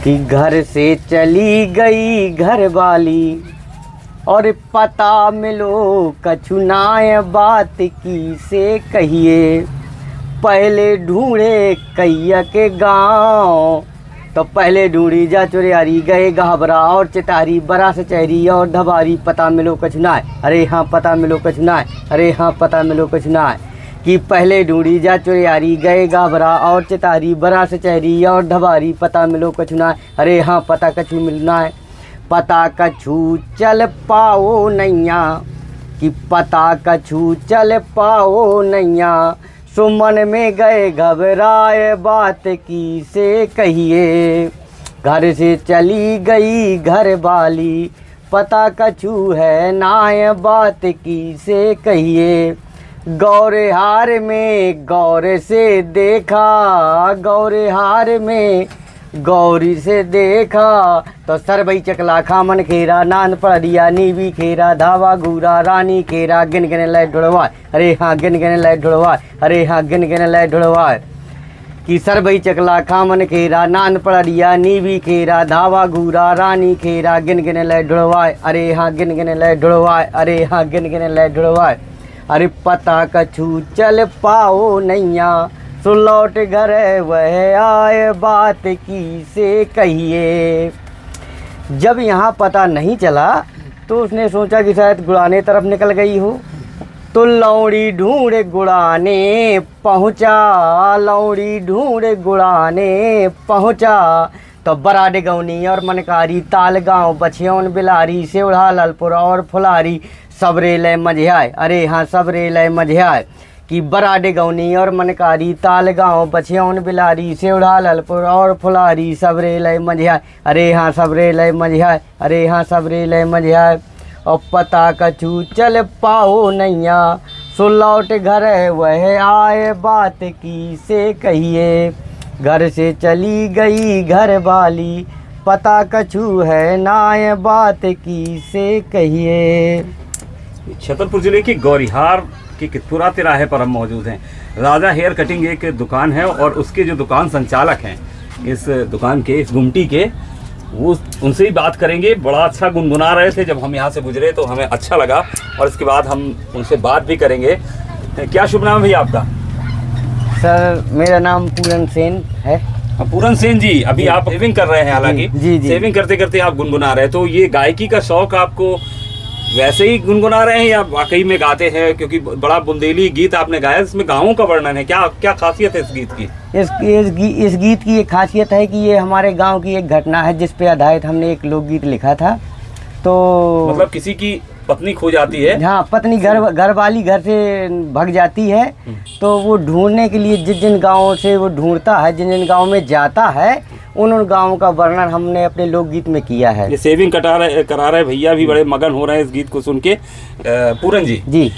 कि घर से चली गई घर वाली और पता मिलो कछु नाय बात की से कहिए। पहले ढूंढे कैया के गाँव तो पहले ढूंढी जा चुरियारी गए घबरा और चितारी बरा से चहरी और धबारी पता मिलो कछु नाय। अरे हाँ पता मिलो कछु नाय। अरे हाँ पता मिलो कछु नाय। कि पहले ढूंढी जा चुरियारी गए घबरा और चितारी बरा से चहरी और धबारी पता मिलो कछु नाय। अरे हाँ पता कछु मिलना है। पता कछु चल पाओ नैया कि पता कछु चल पाओ नैया। सुमन में गए घबराए बात की से कहिए। घर से चली गई घर वाली पता कछु है नाय बात की से कहिए। गौरे हार में गौर से देखा गौरे हार में गौरी से देखा तो सरबई चकला खामन खेरा नान पड़िया नीवी खेरा धावा घूरा रानी खेरा गिन गिन लय ढुड़वा। अरे हाँ गिन गिन लय ढुड़वा। अरे हाँ गिन गिन लय ढुड़वा। कि सरबई चकला खामन खेरा नान पड़िया नीवी खेरा धावा घूरा रानी खेरा गिन गिन लय ढुड़वा। अरे हाँ गिन गिन लय ढुड़वा। अरे हाँ गिन गिन लय ढुड़वा। अरे पता कछु चल पाओ नैया सो लौट घर वह आए बात की से कहिए। जब यहाँ पता नहीं चला तो उसने सोचा कि शायद गुड़ाने तरफ निकल गई हो तो लौड़ी ढूंढ गुड़ाने पहुँचा। लौड़ी ढूंढ गुड़ाने पहुँचा तो बराडे गौनी और मनकारी ताल गाँव बछियौन बिलारी सेवढ़ा ललपुर और फुलारी सबरे लय मझियाए। अरे हाँ सबरे लय मझियाए। कि बराडे गौनी और मनकारी ताल गाँव बछियौन बिलारी सेवढ़ा ललपुर और फुलारी सबरे लय मझियाए। अरे हाँ सबरे लय मझियाए। अरे हाँ सबरे लय मझियाए। और पता कछु चल पाओ नैया सो लौट घर वह आए बात की से कहिए। घर से चली गई घर वाली पता कछु है नाय बात की से कहिए। छतरपुर जिले के गौरीहार के कितपुरा तिराहे पर हम मौजूद हैं। राजा हेयर कटिंग एक दुकान है और उसके जो दुकान संचालक हैं इस दुकान के इस गुमटी के वो उनसे ही बात करेंगे। बड़ा अच्छा गुनगुना रहे थे जब हम यहाँ से गुजरे तो हमें अच्छा लगा और इसके बाद हम उनसे बात भी करेंगे। क्या शुभ नाम है भैया आपका? सर मेरा नाम पूरन सेन है। पूरन सेन जी, अभी आप सेविंग कर रहे हैं, हालांकि जी। सेविंग करते करते आप गुनगुना रहे हैं, तो ये गायकी का शौक आपको वैसे ही गुनगुना रहे हैं या वाकई में गाते हैं? क्योंकि बड़ा बुंदेली गीत आपने गाया, इसमें गाँवों का वर्णन है, क्या क्या खासियत है इस गीत की? इस गीत की एक खासियत है कि ये हमारे गांव की एक घटना है जिस पे आधारित हमने एक लोकगीत लिखा था। तो मतलब किसी की पत्नी खो जाती है? हाँ, पत्नी घर वाली घर से भाग जाती है तो वो ढूंढने के लिए जिन जिन गाँवों से वो ढूंढता है, जिन जिन गाँव में जाता है उन गाँवों का वर्णन हमने अपने लोकगीत में किया है। ये सेविंग करा रहे भैया भी बड़े मगन हो रहे हैं इस गीत को सुन के। पूरन जी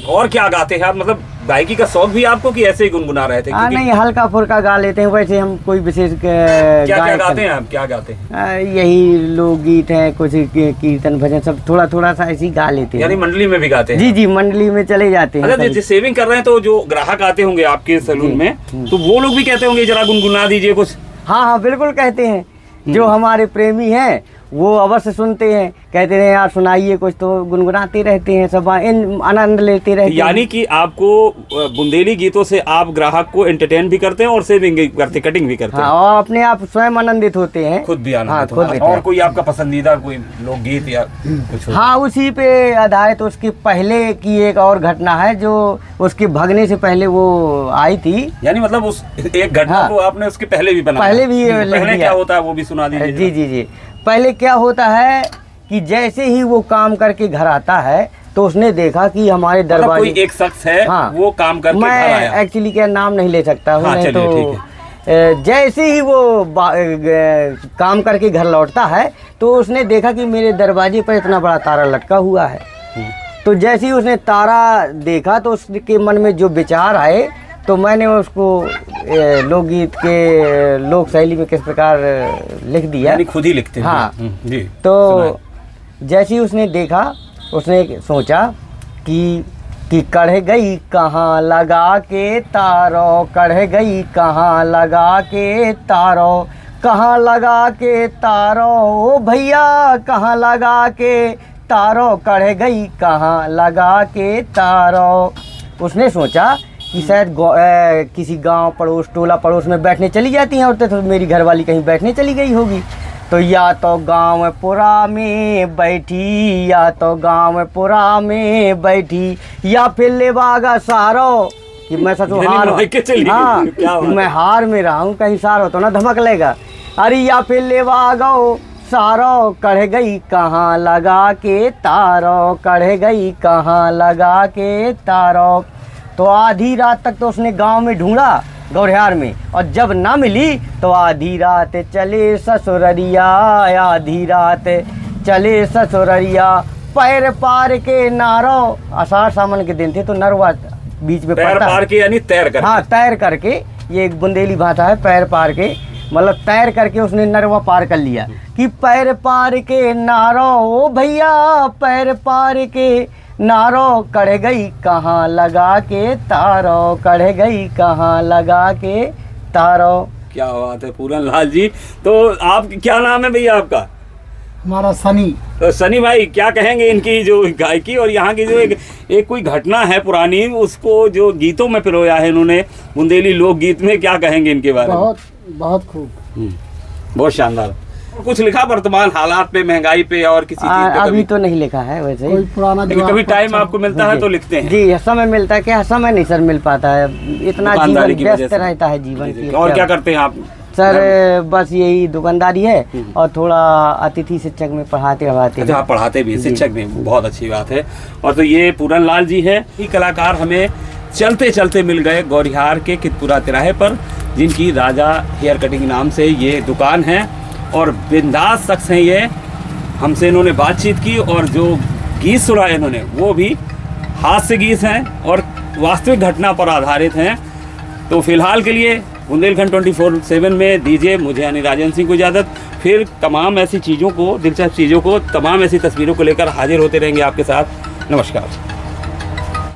और क्या गाते हैं आप? मतलब गायकी का शौक भी आपको कि ऐसे ही गुनगुना रहे थे? नहीं, हल्का फुल्का गा लेते हैं, वैसे हम कोई विशेष क्या गाते हैं आप? क्या गाते हैं? यही लोकगीत है, कुछ कीर्तन भजन सब थोड़ा थोड़ा सा ऐसे ही गा लेते हैं। यानी मंडली में भी गाते हैं? जी मंडली में चले जाते हैं। अच्छा, सेविंग कर रहे हैं तो जो ग्राहक आते होंगे आपके सैलून में तो वो लोग भी कहते होंगे जरा गुनगुना दीजिए कुछ? हाँ बिल्कुल कहते हैं। जो हमारे प्रेमी हैं वो अवश्य सुनते हैं, कहते हैं यार सुनाइए कुछ, तो गुनगुनाते रहते हैं, सब आनंद लेते रहते हैं। यानी कि आपको बुंदेली गीतों से आप ग्राहक को एंटरटेन भी करते हैं और सेविंग करते, कटिंग भी करते हैं। हाँ, और अपने आप स्वयं आनंदित होते हैं, खुद भी आनंदित होते हैं। और कोई आपका पसंदीदा कोई लोकगीत या कुछ? हाँ, उसी पे आधारित उसके पहले की एक और घटना है जो उसके भगने से पहले वो आई थी। यानी मतलब उस एक घटना को आपने उसके पहले भी बनाया? पहले भी पहले क्या होता है वो भी सुना दीजिए। जी। पहले क्या होता है कि जैसे ही वो काम करके घर आता है तो उसने देखा कि हमारे दरबार कोई एक शख्स है। हाँ, वो काम करके घर आया। मैं एक्चुअली क्या नाम नहीं ले सकता हूँ। हाँ, तो जैसे ही वो काम करके घर लौटता है तो उसने देखा कि मेरे दरवाजे पर इतना बड़ा तारा लटका हुआ है। तो जैसे ही उसने तारा देखा तो उसके मन में जो विचार आए तो मैंने उसको लोकगीत के लोक शैली में किस प्रकार लिख दिया। यानी खुद ही लिखते हैं? हाँ जी। तो जैसे ही उसने देखा उसने सोचा कि कढ़ गई कहाँ लगा के तारो, कढ़ गई कहाँ लगा के तारो, कहाँ लगा के तारो ओ भैया, कहाँ लगा के तारो, कढ़ गई कहाँ लगा के तारो। उसने सोचा कि शायद किसी गांव पड़ोस टोला पड़ोस में बैठने चली जाती हैं औरतें, तो मेरी घरवाली कहीं बैठने चली गई होगी। तो या तो गांव पुरा में बैठी, या तो गांव पुरा में बैठी, या फिर ले बागा सारो कि मैं सचो हार, हाँ कि मैं हार में रहा हूँ, कहीं सारो तो ना धमक लेगा। अरे या फिर ले बागो सारो, कढ़ गई कहाँ लगा के तारो, कढ़ गई कहाँ लगा के तारो। तो आधी रात तक तो उसने गांव में ढूंढा गौरिहार में, और जब ना मिली तो आधी रात चले ससुररिया, आधी रात चले ससुररिया, पैर पार के नारो। आषाढ़ सावन के दिन थे तो नरवा बीच में पैर पार के यानी तैर करके, हाँ तैर करके, ये एक बुंदेली भाषा है, पैर पार के मतलब तैर करके उसने नरवा पार कर लिया। कि पैर पार के नारो ओ भैया, पैर पार के नारो, कढ़ गई कहाँ लगा के तारो, कढ़ गई कहाँ लगा के तारो। क्या बात है पूरन लाल जी। तो आप क्या नाम है भैया आपका? हमारा सनी। तो सनी भाई क्या कहेंगे इनकी जो गायकी और यहाँ की जो एक कोई घटना है पुरानी, उसको जो गीतों में पिरोया है इन्होंने, बुंदेली लोकगीत में, क्या कहेंगे इनके बारे में? बहुत खूब, बहुत शानदार। कुछ लिखा वर्तमान हालात पे, महंगाई पे और किसी चीज पे? अभी तो नहीं लिखा है वैसे, कोई पुराना, लेकिन कभी टाइम आपको मिलता है तो लिखते हैं? जी समय मिलता है, क्या समय नहीं सर मिल पाता है, इतना जीवन व्यस्त रहता है जीवन की। और क्या करते हैं आप? सर बस यही दुकानदारी है और थोड़ा अतिथि शिक्षक में पढ़ाते पढ़ाते। अच्छा, आप पढ़ाते भी, शिक्षक भी, बहुत अच्छी बात है। और तो ये पूरन लाल जी है, ये कलाकार हमें चलते चलते मिल गए गौरिहार के कितपुरा तिराहे पर, जिनकी राजा हेयर कटिंग नाम से ये दुकान है, और बिंदास शख्स हैं ये। हमसे इन्होंने बातचीत की और जो गीत सुनाए इन्होंने वो भी हास्य गीत हैं और वास्तविक घटना पर आधारित हैं। तो फिलहाल के लिए बुंदेलखंड 24/7 में दीजिए मुझे यानी राजन सिंह को इजाज़त। फिर तमाम ऐसी चीज़ों को, दिलचस्प चीज़ों को, तमाम ऐसी तस्वीरों को लेकर हाजिर होते रहेंगे आपके साथ। नमस्कार।